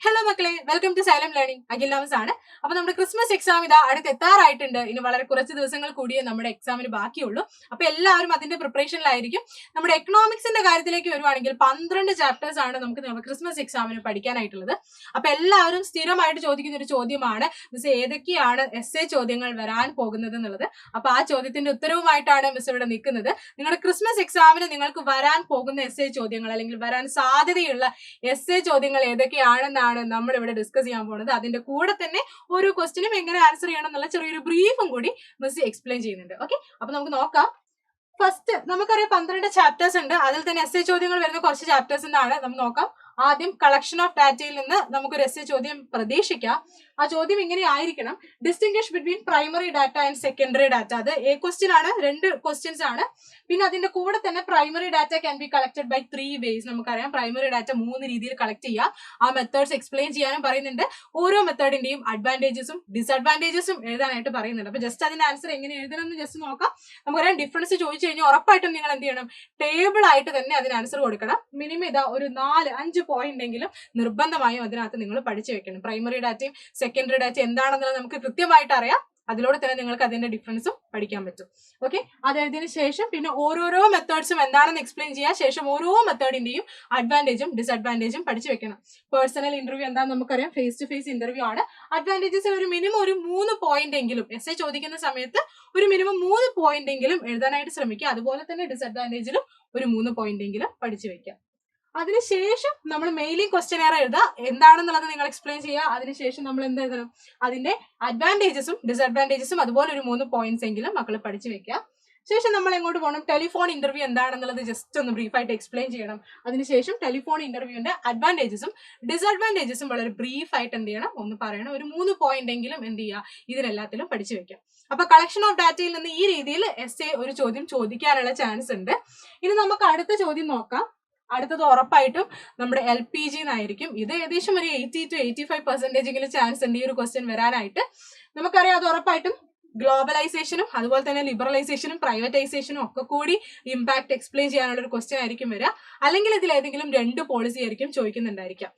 Hello മക്കളെ, welcome to Xylem learning. Akhil Navas ആണ്. അപ്പൊ നമ്മുടെ ക്രിസ്മസ് എക്സാം ഇതാ അടുത്ത് എത്താറായിട്ടുണ്ട്. ഇനി വളരെ കുറച്ച് ദിവസങ്ങൾ കൂടിയേ നമ്മുടെ എക്സാമിന് ബാക്കിയുള്ളൂ. അപ്പൊ എല്ലാവരും അതിന്റെ പ്രിപ്പറേഷനിലായിരിക്കും. നമ്മുടെ എക്കണോമിക്സിന്റെ കാര്യത്തിലേക്ക് വരുവാണെങ്കിൽ 12 ചാപ്റ്റേഴ്സ് ആണ് നമുക്ക് ക്രിസ്മസ് എക്സാമിന് പഠിക്കാനായിട്ടുള്ളത്. അപ്പൊ എല്ലാവരും സ്ഥിരമായിട്ട് ചോദിക്കുന്ന ഒരു ചോദ്യമാണ്, മിസ് ഏതൊക്കെയാണ് എസ്എ ചോദ്യങ്ങൾ വരാൻ പോകുന്നത് എന്നുള്ളത്. അപ്പൊ ആ ചോദ്യത്തിന്റെ ഉത്തരവുമായിട്ടാണ് മിസ് ഇവിടെ നിൽക്കുന്നത്. നിങ്ങളുടെ ക്രിസ്മസ് എക്സാമിന് നിങ്ങൾക്ക് വരാൻ പോകുന്ന എസ്എ ചോദ്യങ്ങൾ അല്ലെങ്കിൽ വരാൻ സാധ്യതയുള്ള എസ്എ ചോദ്യങ്ങൾ ഏതൊക്കെയാണെന്നാണ് നമ്മൾ ഇവിടെ ഡിസ്കസ് ചെയ്യാൻ പോകുന്നത്. അതിന്റെ കൂടെ തന്നെ ഓരോ ക്വസ്റ്റിനും എങ്ങനെ ആൻസർ ചെയ്യണം എന്നുള്ള ചെറിയൊരു ബ്രീഫും കൂടി മിസ് എക്സ്പ്ലെയിൻ ചെയ്യുന്നുണ്ട്. ഓക്കെ, അപ്പൊ നമുക്ക് നോക്കാം. ഫസ്റ്റ് നമുക്കറിയാം 12 ചാപ്റ്റേഴ്സ് ഉണ്ട്. അതിൽ തന്നെ എസ്എ ചോദ്യങ്ങൾ വരുന്ന കുറച്ച് ചാപ്റ്റേഴ്സിന്റെ ആണ് നമുക്ക് നോക്കാം. ആദ്യം കളക്ഷൻ ഓഫ് ഡാറ്റയിൽ നിന്ന് നമുക്കൊരു എസ്എ ചോദ്യം പ്രതീക്ഷിക്കാം. ആ ചോദ്യം ഇങ്ങനെ ആയിരിക്കണം: distinguish between primary data and secondary data. അത് എ ക്വസ്റ്റ്യൻ ആണ്, 2 ക്വസ്റ്റ്യൻസ് ആണ്. പിന്നെ അതിന്റെ കൂടെ തന്നെ primary data can be collected by 3 ways. നമുക്കറിയാം പ്രൈമറി ഡാറ്റ 3 രീതിയിൽ കളക്ട് ചെയ്യാം. ആ മെത്തേഡ്സ് എക്സ്പ്ലെയിൻ ചെയ്യാനും പറയുന്നുണ്ട്. ഓരോ മെത്തേഡിന്റെയും അഡ്വാൻറ്റേജസും ഡിസഡ്വാൻറ്റേജസും എഴുതാനായിട്ട് പറയുന്നുണ്ട്. അപ്പൊ ജസ്റ്റ് അതിന്റെ ആൻസർ എങ്ങനെ എഴുതണം എന്ന് ജസ്റ്റ് നോക്കാം. നമുക്കറിയാം ഡിഫറൻസ് ചോദിച്ചു കഴിഞ്ഞാൽ ഉറപ്പായിട്ടും നിങ്ങൾ എന്ത് ചെയ്യണം, ടേബിൾ ആയിട്ട് തന്നെ അതിന് ആൻസർ കൊടുക്കണം. മിനിമം ഇതാ ഒരു 4-5 പോയിന്റ് എങ്കിലും നിർബന്ധമായും അതിനകത്ത് നിങ്ങൾ പഠിച്ചു വെക്കണം. പ്രൈമറി ഡാറ്റയും സെക്കൻഡറി ഡാറ്റ എന്താണെന്നുള്ളത് നമുക്ക് കൃത്യമായിട്ട് അറിയാം. അതിലൂടെ തന്നെ നിങ്ങൾക്ക് അതിന്റെ ഡിഫറൻസും പഠിക്കാൻ പറ്റും. ഓക്കെ, അതെഴുതിയതിനു ശേഷം പിന്നെ ഓരോരോ മെത്തേഡ്സും എന്താണെന്ന് എക്സ്പ്ലെയിൻ ചെയ്യാം. ശേഷം ഓരോ മെത്തേഡിന്റെയും അഡ്വാൻറ്റേജും ഡിസഡ്വാൻറ്റേജും പഠിച്ചു വെക്കണം. പേഴ്സണൽ ഇന്റർവ്യൂ എന്താണെന്ന് നമുക്കറിയാം, ഫേസ് ടു ഫേസ് ഇന്റർവ്യൂ ആണ്. അഡ്വാൻറ്റേജസിൽ ഒരു മിനിമം ഒരു 3 പോയിന്റ് എങ്കിലും എസ്എ ചോദിക്കുന്ന സമയത്ത് ഒരു മിനിമം 3 പോയിന്റ് എങ്കിലും എഴുതാനായിട്ട് ശ്രമിക്കുക. അതുപോലെ തന്നെ ഡിസഡ്വാൻറ്റേജിലും ഒരു 3 പോയിന്റ് എങ്കിലും പഠിച്ചു വെക്കാം. അതിനുശേഷം നമ്മൾ മെയിലിംഗ് ക്വസ്റ്റ്യനെയർ എഴുതുക. എന്താണെന്നുള്ളത് നിങ്ങൾ എക്സ്പ്ലെയിൻ ചെയ്യുക. അതിനുശേഷം നമ്മൾ എന്ത് എഴുതണം, അതിന്റെ അഡ്വാൻറ്റേജസും ഡിസഡ്വാൻറ്റേജസും അതുപോലെ ഒരു 3 പോയിന്റ്സ് എങ്കിലും മക്കൾ പഠിച്ചു വെക്കുക. ശേഷം നമ്മൾ എങ്ങോട്ട് പോകണം, ടെലിഫോൺ ഇന്റർവ്യൂ എന്താണെന്നുള്ളത് ജസ്റ്റ് ഒന്ന് ബ്രീഫായിട്ട് എക്സ്പ്ലെയിൻ ചെയ്യണം. അതിനുശേഷം ടെലിഫോൺ ഇന്റർവ്യൂവിന്റെ അഡ്വാൻറ്റേജസും ഡിസഡ്വാൻറ്റേജസും വളരെ ബ്രീഫായിട്ട് എന്ത് ചെയ്യണം, ഒന്ന് പറയണം. ഒരു 3 പോയിന്റ് എങ്കിലും എന്ത് ചെയ്യുക, ഇതിനെല്ലാത്തിലും പഠിച്ചു വെക്കാം. അപ്പൊ കളക്ഷൻ ഓഫ് ഡാറ്റയിൽ നിന്ന് ഈ രീതിയിൽ എസ്എ ഒരു ചോദ്യം ചോദിക്കാനുള്ള ചാൻസ് ഉണ്ട്. ഇനി നമുക്ക് അടുത്ത ചോദ്യം നോക്കാം. അടുത്തത് ഉറപ്പായിട്ടും നമ്മുടെ LPG എന്നായിരിക്കും. ഇത് ഏകദേശം ഒരു 80 to 85% ചാൻസ് ഉണ്ട് ഈ ഒരു ക്വസ്റ്റ്യൻ വരാനായിട്ട്. നമുക്കറിയാം അത് ഉറപ്പായിട്ടും ഗ്ലോബലൈസേഷനും അതുപോലെ തന്നെ ലിബറലൈസേഷനും പ്രൈവറ്റൈസേഷനും ഒക്കെ കൂടി ഇമ്പാക്ട് എക്സ്പ്ലെയിൻ ചെയ്യാനുള്ള ഒരു ക്വസ്റ്റ്യൻ ആയിരിക്കും വരിക. അല്ലെങ്കിൽ ഇതിൽ ഏതെങ്കിലും 2 പോളിസി ആയിരിക്കും ചോദിക്കുന്നുണ്ടായിരിക്കാം.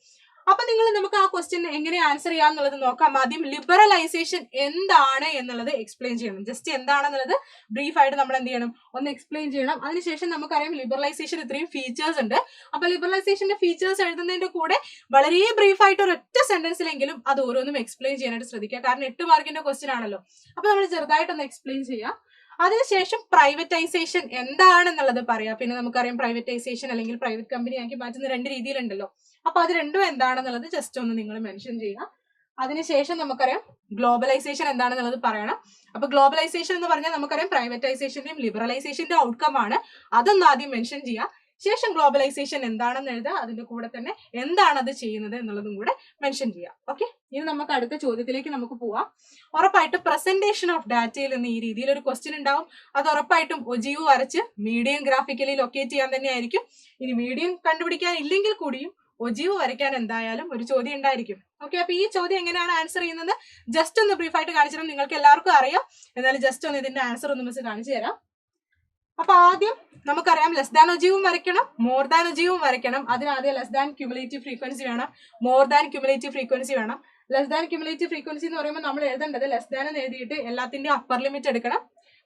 അപ്പൊ നമുക്ക് ആ ക്വസ്റ്റ്യൻ എങ്ങനെ ആൻസർ ചെയ്യാന്നുള്ളത് നോക്കാം. ആദ്യം ലിബറലൈസേഷൻ എന്താണ് എന്നുള്ളത് എക്സ്പ്ലെയിൻ ചെയ്യണം. ജസ്റ്റ് എന്താണെന്നുള്ളത് ബ്രീഫായിട്ട് നമ്മൾ എന്ത് ചെയ്യണം, ഒന്ന് എക്സ്പ്ലെയിൻ ചെയ്യണം. അതിനുശേഷം നമുക്കറിയാം ലിബറലൈസേഷൻ ഇത്രയും ഫീച്ചേഴ്സ് ഉണ്ട്. അപ്പൊ ലിബറലൈസേഷന്റെ ഫീച്ചേഴ്സ് എഴുതുന്നതിന്റെ കൂടെ വളരെ ബ്രീഫായിട്ട് ഒരൊറ്റ സെന്റൻസിലെങ്കിലും അത് ഓരോന്നും എക്സ്പ്ലെയിൻ ചെയ്യാനായിട്ട് ശ്രദ്ധിക്കുക. കാരണം 8 മാർക്കിന്റെ ക്വസ്റ്റ്യൻ ആണല്ലോ. അപ്പൊ നമ്മൾ ചെറുതായിട്ടൊന്ന് എക്സ്പ്ലെയിൻ ചെയ്യാം. അതിനുശേഷം പ്രൈവറ്റൈസേഷൻ എന്താണെന്നുള്ളത് പറയാം. പിന്നെ നമുക്കറിയാം പ്രൈവറ്റൈസേഷൻ അല്ലെങ്കിൽ പ്രൈവറ്റ് കമ്പനി ആക്കി മാറ്റുന്ന 2 രീതിയിലുണ്ടല്ലോ. അപ്പൊ അത് രണ്ടും എന്താണെന്നുള്ളത് ജസ്റ്റ് ഒന്ന് നിങ്ങൾ മെൻഷൻ ചെയ്യുക. അതിനുശേഷം നമുക്കറിയാം ഗ്ലോബലൈസേഷൻ എന്താണെന്നുള്ളത് പറയണം. അപ്പൊ ഗ്ലോബലൈസേഷൻ എന്ന് പറഞ്ഞാൽ നമുക്കറിയാം പ്രൈവറ്റൈസേഷന്റെയും ലിബറലൈസേഷന്റെ ഔട്ട്കം ആണ്. അതൊന്ന് ആദ്യം മെൻഷൻ ചെയ്യുക. ശേഷം ഗ്ലോബലൈസേഷൻ എന്താണെന്ന് എഴുതുക. അതിന്റെ കൂടെ തന്നെ എന്താണ് അത് ചെയ്യുന്നത് എന്നുള്ളതും കൂടെ മെൻഷൻ ചെയ്യാം. ഓക്കെ, ഇനി നമുക്ക് അടുത്ത ചോദ്യത്തിലേക്ക് നമുക്ക് പോവാം. ഉറപ്പായിട്ടും പ്രസന്റേഷൻ ഓഫ് ഡാറ്റയിൽ നിന്ന് ഈ രീതിയിൽ ഒരു ക്വസ്റ്റ്യൻ ഉണ്ടാവും. അത് ഉറപ്പായിട്ടും ഒജീവ് വരച്ച് മീഡിയം ഗ്രാഫിക്കലി ലൊക്കേറ്റ് ചെയ്യാൻ തന്നെ ആയിരിക്കും. ഇനി മീഡിയം കണ്ടുപിടിക്കാൻ ഇല്ലെങ്കിൽ കൂടിയും ഒജീവ് വരയ്ക്കാൻ എന്തായാലും ഒരു ചോദ്യം ഉണ്ടായിരിക്കും. ഓക്കെ, അപ്പൊ ഈ ചോദ്യം എങ്ങനെയാണ് ആൻസർ ചെയ്യുന്നത് ജസ്റ്റ് ഒന്ന് ബ്രീഫായിട്ട് കാണിച്ചു. നിങ്ങൾക്ക് എല്ലാവർക്കും അറിയാം, എന്നാലും ജസ്റ്റ് ഒന്ന് ഇതിന്റെ ആൻസർ ഒന്ന് മിസ് കാണിച്ചു തരാം. അപ്പൊ ആദ്യം നമുക്കറിയാം ലെസ് ദാൻ ഒജീവും വരയ്ക്കണം, മോർ ദാൻ ഒജീവും വരയ്ക്കണം. അതിനാദ്യം ലെസ് ദാൻ ക്യുമുലേറ്റീവ് ഫ്രീക്വൻസി വേണം, മോർ ദാൻ ക്യുമുലേറ്റീവ് ഫ്രീക്വൻസി വേണം. ലെസ് ദാൻ ക്യുമുലേറ്റീവ് ഫ്രീക്വൻസി എന്ന് പറയുമ്പോൾ നമ്മൾ എഴുതേണ്ടത് ലെസ് ദാൻ എന്ന് എഴുതിയിട്ട് എല്ലാത്തിന്റെയും അപ്പർ ലിമിറ്റ് എടുക്കണം.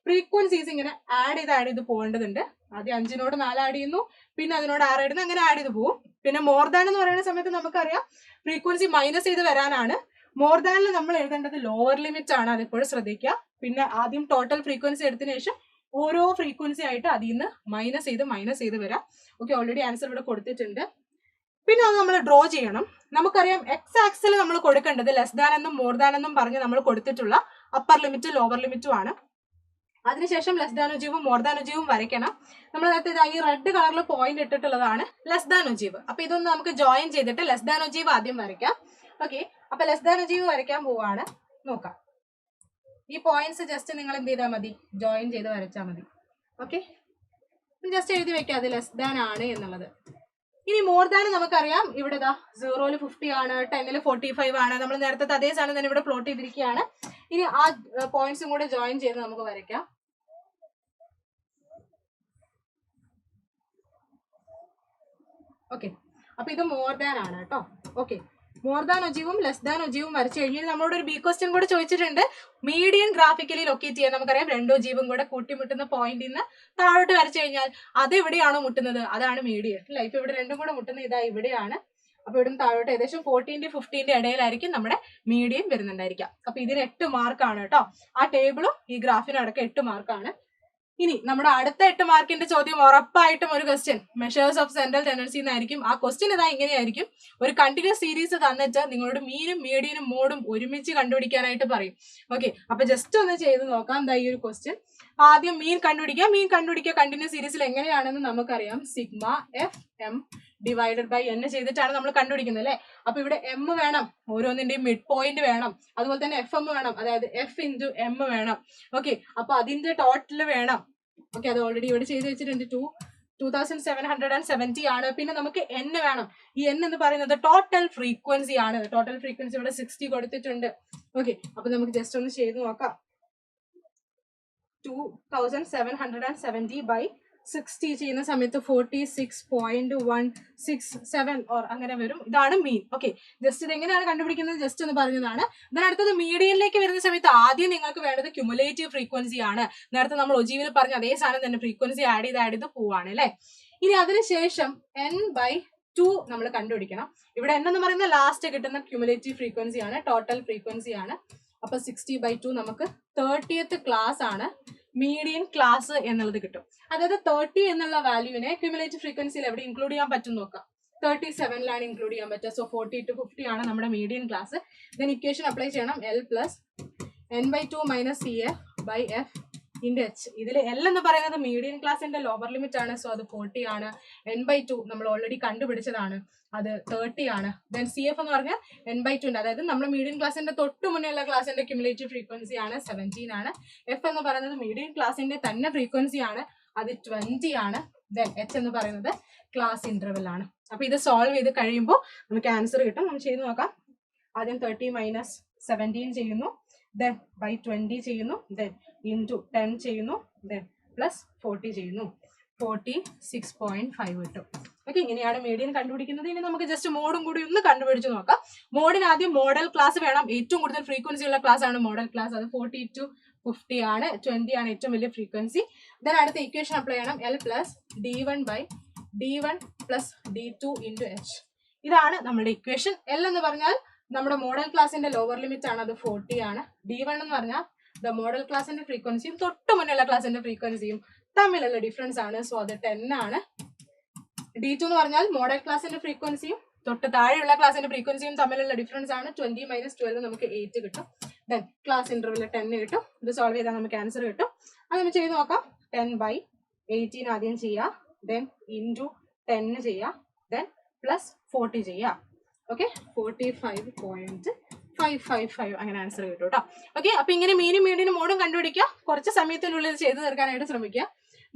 ഫ്രീക്വൻസീസ് ഇങ്ങനെ ആഡ് ചെയ്ത് പോകേണ്ടതുണ്ട്. ആദ്യം 5നോട് 4 ആഡ് ചെയ്യുന്നു, പിന്നെ അതിനോട് 6 ഇടുന്നു, അങ്ങനെ ആഡ് ചെയ്ത് പോകും. പിന്നെ മോർ ദാൻ എന്ന് പറയുന്ന സമയത്ത് നമുക്കറിയാം ഫ്രീക്വൻസി മൈനസ് ചെയ്ത് വരാനാണ്. മോർ ദാനിൽ നമ്മൾ എഴുതേണ്ടത് ലോവർ ലിമിറ്റ് ആണ്, അതെപ്പോഴും ശ്രദ്ധിക്കുക. പിന്നെ ആദ്യം ടോട്ടൽ ഫ്രീക്വൻസി എടുത്തതിന് ശേഷം ഓരോ ഫ്രീക്വൻസി ആയിട്ട് അതിൽ നിന്ന് മൈനസ് ചെയ്ത് വരാം. ഓക്കെ, ഓൾറെഡി ആൻസർ ഇവിടെ കൊടുത്തിട്ടുണ്ട്. പിന്നെ അത് നമ്മൾ ഡ്രോ ചെയ്യണം. നമുക്കറിയാം എക്സ് ആക്സിൽ നമ്മൾ കൊടുക്കേണ്ടത് ലെസ് ദാൻ എന്നും മോർ ദാൻ എന്നും പറഞ്ഞ് നമ്മൾ കൊടുത്തിട്ടുള്ള അപ്പർ ലിമിറ്റും ലോവർ ലിമിറ്റും ആണ്. അതിനുശേഷം ലെസ് ദാൻ ഒജീവും മോർ ദാൻ ഒജീവും വരയ്ക്കണം. നമ്മൾ നേരത്തെ ഈ റെഡ് കളറിൽ പോയിന്റ് ഇട്ടിട്ടുള്ളതാണ് ലെസ് ദാൻ ഒജീവ്. അപ്പൊ ഇതൊന്ന് നമുക്ക് ജോയിൻ ചെയ്തിട്ട് ലെസ് ദാൻ ഒജീവ് ആദ്യം വരയ്ക്കാം. ഓക്കെ, അപ്പൊ ലെസ് ദാൻ ഒജീവ് വരയ്ക്കാൻ പോവാണ്. നോക്കാം, ഈ പോയിന്റ്സ് ജസ്റ്റ് നിങ്ങൾ എന്ത് ചെയ്താൽ മതി, ജോയിൻ ചെയ്ത് വരച്ചാൽ മതി. ഓക്കെ, ജസ്റ്റ് എഴുതി വെക്കാം അത് ലെസ് ദാൻ ആണ് എന്നുള്ളത്. ഇനി മോർ ദാൻ നമുക്കറിയാം ഇവിടെ 0-ൽ 50 ആണ്, 10-ൽ 45 ആണ്. നമ്മൾ നേരത്തെ അതേ സാധനം തന്നെ ഇവിടെ പ്ലോട്ട് ചെയ്തിരിക്കുകയാണ്. ഇനി ആ പോയിന്റ്സും കൂടെ ജോയിൻ ചെയ്ത് നമുക്ക് വരയ്ക്കാം. ഓക്കെ, അപ്പൊ ഇത് മോർ ദാൻ ആണ് കേട്ടോ. ഓക്കെ, മോർ ദാൻ ഒജീവും ലെസ് ദാൻ ഒജീവും വരച്ചു കഴിഞ്ഞാൽ നമ്മളോട് ഒരു ബി ക്വസ്റ്റ്യൻ കൂടെ ചോദിച്ചിട്ടുണ്ട്. മീഡിയൻ ഗ്രാഫിക്കലി ലൊക്കേറ്റ് ചെയ്യാൻ നമുക്കറിയാം. രണ്ടോ ജീവും കൂടെ കൂട്ടിമുട്ടുന്ന പോയിന്റിൽ നിന്ന് താഴോട്ട് വരച്ചു കഴിഞ്ഞാൽ അത് എവിടെയാണോ മുട്ടുന്നത് അതാണ് മീഡിയൻ അല്ലെ. ഇപ്പൊ ഇവിടെ രണ്ടും കൂടെ മുട്ടുന്ന ഇതാ ഇവിടെയാണ്. അപ്പൊ ഇവിടുന്ന് താഴോട്ട് ഏകദേശം 14 to 15 ഇടയിലായിരിക്കും നമ്മുടെ മീഡിയൻ വരുന്നുണ്ടായിരിക്കാം. അപ്പൊ ഇതിന് 8 മാർക്കാണ് കേട്ടോ. ആ ടേബിളും ഈ ഗ്രാഫിനും അടക്കം 8 മാർക്കാണ്. ഇനി നമ്മുടെ അടുത്ത 8 മാർക്കിന്റെ ചോദ്യം ഉറപ്പായിട്ടും ഒരു question measures of central tendency എന്നായിരിക്കും. ആ ക്വസ്റ്റ്യൻ ഇതാ ഇങ്ങനെയായിരിക്കും. ഒരു കണ്ടിന്യൂസ് സീരീസ് തന്നിട്ട് നിങ്ങളോട് മീനും മീഡിയനും മോഡും ഒരുമിച്ച് കണ്ടുപിടിക്കാനായിട്ട് പറയും. ഓക്കെ, അപ്പൊ ജസ്റ്റ് ഒന്ന് ചെയ്ത് നോക്കാം. എന്താ ഈ ഒരു ക്വസ്റ്റ്യൻ. ആദ്യം മീൻ കണ്ടുപിടിക്കുക. കണ്ടിന്യൂസ് സീരീസിൽ എങ്ങനെയാണെന്ന് നമുക്കറിയാം. Sigma F M divided by n ചെയ്തിട്ടാണ് നമ്മൾ കണ്ടുപിടിക്കുന്നത് അല്ലെ. അപ്പൊ ഇവിടെ m വേണം, ഓരോന്നിന്റെയും മിഡ് പോയിന്റ് വേണം, അതുപോലെ തന്നെ എഫ് എം വേണം, അതായത് f ഇൻറ്റു എം വേണം. ഓക്കെ, അപ്പൊ അതിന്റെ ടോട്ടൽ വേണം. ഓക്കെ, അത് ഓൾറെഡി ഇവിടെ ചെയ്ത് വെച്ചിട്ടുണ്ട്. 2770 ആണ്. പിന്നെ നമുക്ക് n വേണം. ഈ n എന്ന് പറയുന്നത് ടോട്ടൽ ഫ്രീക്വൻസി ആണ്. ടോട്ടൽ ഫ്രീക്വൻസി ഇവിടെ 60 കൊടുത്തിട്ടുണ്ട്. ഓക്കെ, അപ്പൊ നമുക്ക് ജസ്റ്റ് ഒന്ന് ചെയ്ത് നോക്കാം. 2770 by 60 ചെയ്യുന്ന സമയത്ത് 46.167 ഓർ അങ്ങനെ വരും. ഇതാണ് മീൻ. ഓക്കെ, ജസ്റ്റ് ഇത് എങ്ങനെയാണ് കണ്ടുപിടിക്കുന്നത് ജസ്റ്റ് ഒന്ന് പറഞ്ഞതാണ്. then അടുത്തത് മീഡിയനിലേക്ക് വരുന്ന സമയത്ത് ആദ്യം നിങ്ങൾക്ക് വേണ്ടത് ക്യുമുലേറ്റീവ് ഫ്രീക്വൻസി ആണ്. നേരത്തെ നമ്മൾ ഒജീവിൽ പറഞ്ഞ അതേ സാധനം തന്നെ, ഫ്രീക്വൻസി ആഡ് ചെയ്ത് പോവാണ് അല്ലെ. ഇനി അതിനുശേഷം n/2 നമ്മൾ കണ്ടുപിടിക്കണം. ഇവിടെ n എന്ന് പറയുന്ന ലാസ്റ്റ് കിട്ടുന്ന ക്യുമുലേറ്റീവ് ഫ്രീക്വൻസി ആണ്, ടോട്ടൽ ഫ്രീക്വൻസി ആണ്. അപ്പൊ 60/2 നമുക്ക് 30th ക്ലാസ് ആണ് മീഡിയൻ ക്ലാസ് എന്നുള്ളത് കിട്ടും. അതായത് 30 എന്നുള്ള വാല്യൂവിനെ ക്യുമുലേറ്റീവ് ഫ്രീക്വൻസിയിൽ എവിടെ ഇൻക്ലൂഡ് ചെയ്യാൻ പറ്റും നോക്കാം. 37ലാണ് ഇൻക്ലൂഡ് ചെയ്യാൻ പറ്റുക. സോ 40 to 50 ആണ് നമ്മുടെ median class. Then equation apply ചെയ്യണം. L plus n/2 minus CF/F into H. ഇതിൽ L എന്ന് പറയുന്നത് മീഡിയൻ ക്ലാസിന്റെ ലോവർ ലിമിറ്റ് ആണ്. സോ അത് 40 ആണ്. n/2 നമ്മൾ ഓൾറെഡി കണ്ടുപിടിച്ചതാണ്, അത് 30 ആണ്. ദെൻ CF എന്ന് പറഞ്ഞാൽ n/2 ഉണ്ട്, അതായത് നമ്മുടെ മീഡിയൻ ക്ലാസിന്റെ തൊട്ട് മുന്നേയുള്ള ക്ലാസിന്റെ ക്യുമുലേറ്റീവ് ഫ്രീക്വൻസി ആണ് 17 ആണ്. F എന്ന് പറയുന്നത് മീഡിയൻ ക്ലാസിന്റെ തന്നെ ഫ്രീക്വൻസി ആണ്, അത് 20 ആണ്. ദെൻ H എന്ന് പറയുന്നത് ക്ലാസ് ഇന്റർവെൽ ആണ്. അപ്പൊ ഇത് സോൾവ് ചെയ്ത് കഴിയുമ്പോൾ നമുക്ക് ആൻസർ കിട്ടും. നമുക്ക് ചെയ്ത് നോക്കാം. ആദ്യം 30 മൈനസ് 17 ചെയ്യുന്നു, ദെൻ ബൈ 20 ചെയ്യുന്നു, ദെൻ ഇൻറ്റു 10 ചെയ്യുന്നു, ദെൻ പ്ലസ് 40 ചെയ്യുന്നു. 46.5 കിട്ടും. ഓക്കെ, ഇങ്ങനെയാണ് മീഡിയൻ കണ്ടുപിടിക്കുന്നത്. ഇനി നമുക്ക് ജസ്റ്റ് മോഡും കൂടി ഒന്ന് കണ്ടുപിടിച്ച് നോക്കാം. മോഡിന് ആദ്യം മോഡൽ ക്ലാസ് വേണം. ഏറ്റവും കൂടുതൽ ഫ്രീക്വൻസി ഉള്ള ക്ലാസ് ആണ് മോഡൽ ക്ലാസ്. അത് 40 to 50 ആണ്. 20 ആണ് ഏറ്റവും വലിയ ഫ്രീക്വൻസി. ദെൻ അടുത്ത ഇക്വേഷൻ അപ്ലൈ ചെയ്യണം. L plus D1 plus D2 into H. ഇതാണ് നമ്മുടെ ഇക്വേഷൻ. L എന്ന് പറഞ്ഞാൽ നമ്മുടെ മോഡൽ ക്ലാസിന്റെ ലോവർ ലിമിറ്റ് ആണ്, അത് 40 ആണ്. D1 എന്ന് പറഞ്ഞാൽ ദ മോഡൽ ക്ലാസിന്റെ ഫ്രീക്വൻസിയും തൊട്ട് മുന്നുള്ള ക്ലാസിന്റെ ഫ്രീക്വൻസിയും തമ്മിലുള്ള ഡിഫറൻസ് ആണ്. സോ അത് 10 ആണ്. D2 എന്ന് പറഞ്ഞാൽ മോഡൽ ക്ലാസിന്റെ ഫ്രീക്വൻസിയും തൊട്ട് താഴെയുള്ള ക്ലാസിന്റെ ഫ്രീക്വൻസിയും തമ്മിലുള്ള ഡിഫറൻസ് ആണ്. 20 മൈനസ് 12 നമുക്ക് 8 കിട്ടും. ദെൻ ക്ലാസ് ഇന്റർവെൽ 10 കിട്ടും. ഇത് സോൾവ് ചെയ്താൽ നമുക്ക് ആൻസർ കിട്ടും. അത് നമ്മൾ ചെയ്ത് നോക്കാം. 10/18 ആദ്യം ചെയ്യുക, ദെൻ ഇൻറ്റു 10 ചെയ്യുക, ദെൻ പ്ലസ് 40 ചെയ്യുക. ഓക്കെ, 45.555 അങ്ങനെ ആൻസർ കിട്ടും കേട്ടോ. ഓക്കെ, അപ്പൊ ഇങ്ങനെ മീനും മീഡിയനും മോഡും കണ്ടുപിടിക്കുക. കുറച്ച് സമയത്തിനുള്ളിൽ ചെയ്തു തീർക്കാനായിട്ട് ശ്രമിക്കുക.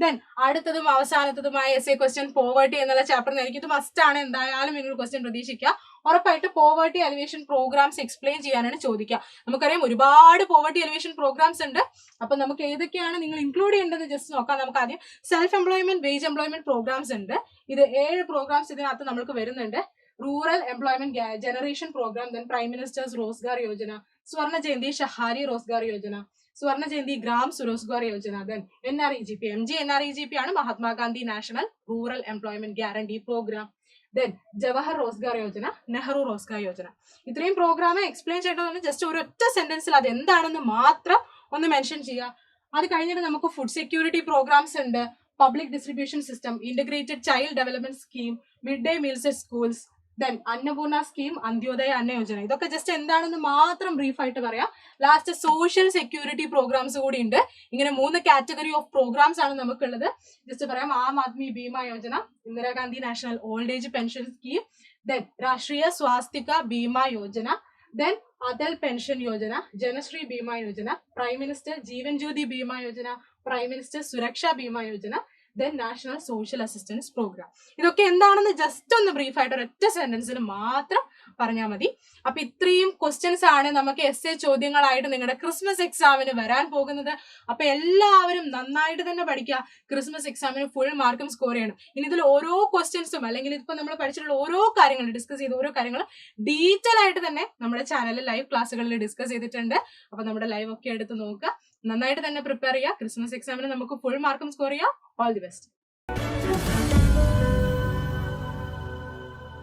ദെൻ അടുത്തതും അവസാനത്തതുമായ എസ് എ ക്വസ്റ്റ്യൻ പോവേർട്ടി എന്നുള്ള ചാപ്റ്ററിന് എനിക്ക് ഇത് മസ്റ്റ് ആണ്. എന്തായാലും നിങ്ങൾ ക്വസ്റ്റ്യൻ പ്രതീക്ഷിക്കുക. ഉറപ്പായിട്ട് പോവേർട്ടി എലിവേഷൻ പ്രോഗ്രാംസ് എക്സ്പ്ലെയിൻ ചെയ്യാനാണ് ചോദിക്കുക. നമുക്കറിയാം ഒരുപാട് പോവേർട്ടി എലിവേഷൻ പ്രോഗ്രാംസ് ഉണ്ട്. അപ്പൊ നമുക്ക് ഏതൊക്കെയാണ് നിങ്ങൾ ഇൻക്ലൂഡ് ചെയ്യേണ്ടത് ജസ്റ്റ് നോക്കാം. നമുക്ക് ആദ്യം self employment, wage employment programs ഉണ്ട്. ഇത് 7 പ്രോഗ്രാംസ് ഇതിനകത്ത് നമുക്ക് വരുന്നുണ്ട്. Rural employment generation program, then prime minister's Rozgar Yojana, Swarna Jayanti Shahari Rozgar Yojana, Swarna Jayanti Gram Swarozgar Yojana, then NREGP, NREGP ആണ് Mahatma Gandhi national rural employment guarantee program, then Jawahar Rozgar Yojana, Nehru Rozgar Yojana. ഇത്രയും പ്രോഗ്രാം എക്സ്പ്ലെയിൻ ചെയ്യേണ്ടതെന്ന് ജസ്റ്റ് ഒരൊറ്റ സെന്റൻസിൽ അത് എന്താണെന്ന് മാത്രം ഒന്ന് മെൻഷൻ ചെയ്യുക. അത് കഴിഞ്ഞിട്ട് നമുക്ക് ഫുഡ് സെക്യൂരിറ്റി പ്രോഗ്രാംസ് ഉണ്ട്, public distribution system, integrated child development scheme, mid day meals at schools, then Annapurna scheme, Antyodaya Anna Yojana. ഇതൊക്കെ ജസ്റ്റ് എന്താണെന്ന് മാത്രം ബ്രീഫ് ആയിട്ട് പറയാം. ലാസ്റ്റ് സോഷ്യൽ സെക്യൂരിറ്റി പ്രോഗ്രാംസ് കൂടി ഉണ്ട്. ഇങ്ങനെ 3 കാറ്റഗറി ഓഫ് പ്രോഗ്രാംസ് ആണ് നമുക്കുള്ളത്. ജസ്റ്റ് പറയാം. Aam Aadmi Bima Yojana, Indira Gandhi national old age pension scheme, then രാഷ്ട്രീയ സ്വാസ്ഥിക Bima Yojana, then Atal pension Yojana, Janasree Bima Yojana, prime minister Jeevan Jyoti Bima Yojana, prime minister സുരക്ഷാ Bima Yojana, then national social assistance programme. ഇതൊക്കെ എന്താണെന്ന് ജസ്റ്റ് ഒന്ന് ബ്രീഫ് ആയിട്ട് ഒരൊറ്റ സെന്റൻസിൽ മാത്രം പറഞ്ഞാൽ മതി. അപ്പൊ ഇത്രയും ക്വസ്റ്റ്യൻസ് ആണ് നമുക്ക് essay ചോദ്യങ്ങളായിട്ട് നിങ്ങളുടെ ക്രിസ്മസ് എക്സാമിന് വരാൻ പോകുന്നത്. അപ്പൊ എല്ലാവരും നന്നായിട്ട് തന്നെ പഠിക്കുക. ക്രിസ്മസ് എക്സാമിന് ഫുൾ മാർക്കും സ്കോർ ചെയ്യണം. ഇനി ഇതിൽ ഓരോ ക്വസ്റ്റ്യൻസും അല്ലെങ്കിൽ ഇപ്പൊ നമ്മൾ പഠിച്ചിട്ടുള്ള ഓരോ കാര്യങ്ങളും ഡിസ്കസ് ചെയ്ത ഓരോ കാര്യങ്ങളും ഡീറ്റെയിൽ ആയിട്ട് തന്നെ നമ്മുടെ ചാനലിൽ ലൈവ് ക്ലാസ്സുകളിൽ ഡിസ്കസ് ചെയ്തിട്ടുണ്ട്. അപ്പൊ നമ്മുടെ ലൈവ് ഒക്കെ എടുത്ത് നോക്കുക. നന്നായിട്ട് തന്നെ പ്രിപ്പയർ ചെയ്യുക. ക്രിസ്മസ് എക്സാമിന് നമുക്ക് ഫുൾ മാർക്കും സ്കോർ ചെയ്യാം. All the best.